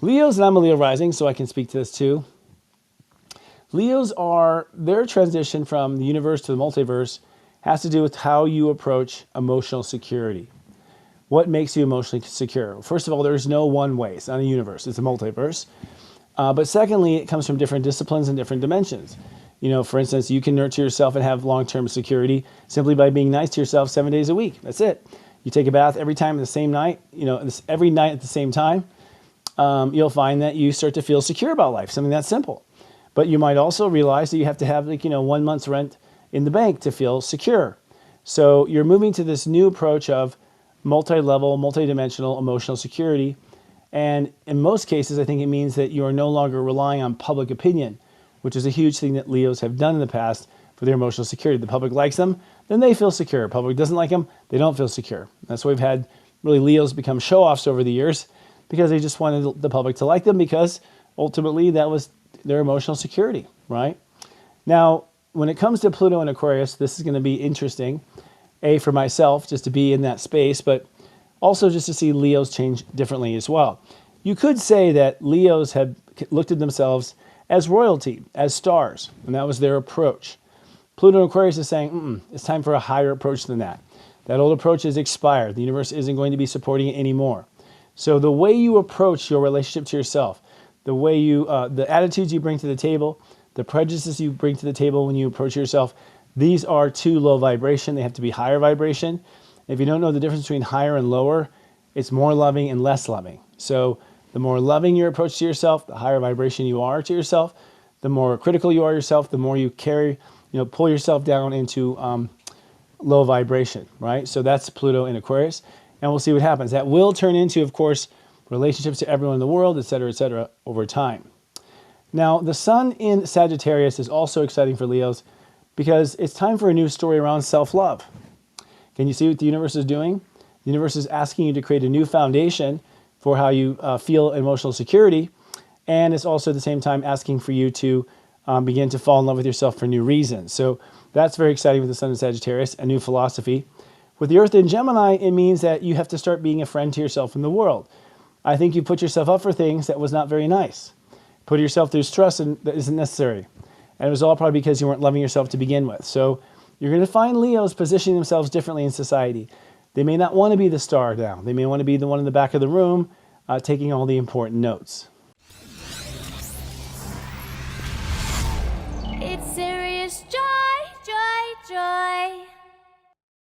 Leos, and I'm a Leo rising, so I can speak to this too. Leos are, their transition from the universe to the multiverse has to do with how you approach emotional security. What makes you emotionally secure? First of all, there's no one way. It's not a universe. It's a multiverse. But secondly, it comes from different disciplines and different dimensions. You know, for instance, you can nurture yourself and have long-term security simply by being nice to yourself 7 days a week. That's it. You take a bath every time at the same night, every night at the same time. You'll find that you start to feel secure about life, something that simple. But you might also realize that you have to have 1 month's rent in the bank to feel secure. So you're moving to this new approach of multi-level, multi-dimensional emotional security. And in most cases, I think it means that you are no longer relying on public opinion, which is a huge thing that Leos have done in the past for their emotional security. The public likes them, then they feel secure. Public doesn't like them, they don't feel secure. That's why we've had really Leos become show-offs over the years, because they just wanted the public to like them, because ultimately that was their emotional security, right? Now, when it comes to Pluto and Aquarius, this is going to be interesting, for myself, just to be in that space, but also just to see Leos change differently as well. You could say that Leos had looked at themselves as royalty, as stars, and that was their approach. Pluto and Aquarius is saying, it's time for a higher approach than that. That old approach is expired. The universe isn't going to be supporting it anymore. So the way you approach your relationship to yourself, the way you, the attitudes you bring to the table, the prejudices you bring to the table when you approach yourself, these are too low vibration. They have to be higher vibration. If you don't know the difference between higher and lower, it's more loving and less loving. So the more loving your approach to yourself, the higher vibration you are to yourself, the more critical you are yourself, the more you pull yourself down into low vibration, right? So that's Pluto in Aquarius, and we'll see what happens. That will turn into, of course, relationships to everyone in the world, et cetera, over time. Now, the sun in Sagittarius is also exciting for Leos because it's time for a new story around self-love. Can you see what the universe is doing? The universe is asking you to create a new foundation for how you feel emotional security, and it's also at the same time asking for you to begin to fall in love with yourself for new reasons. So that's very exciting with the sun in Sagittarius, a new philosophy. With the earth in Gemini, it means that you have to start being a friend to yourself in the world. I think you put yourself up for things that was not very nice. Put yourself through stress that isn't necessary. And it was all probably because you weren't loving yourself to begin with. So you're going to find Leos positioning themselves differently in society. They may not want to be the star now. They may want to be the one in the back of the room taking all the important notes. It's serious joy, joy, joy.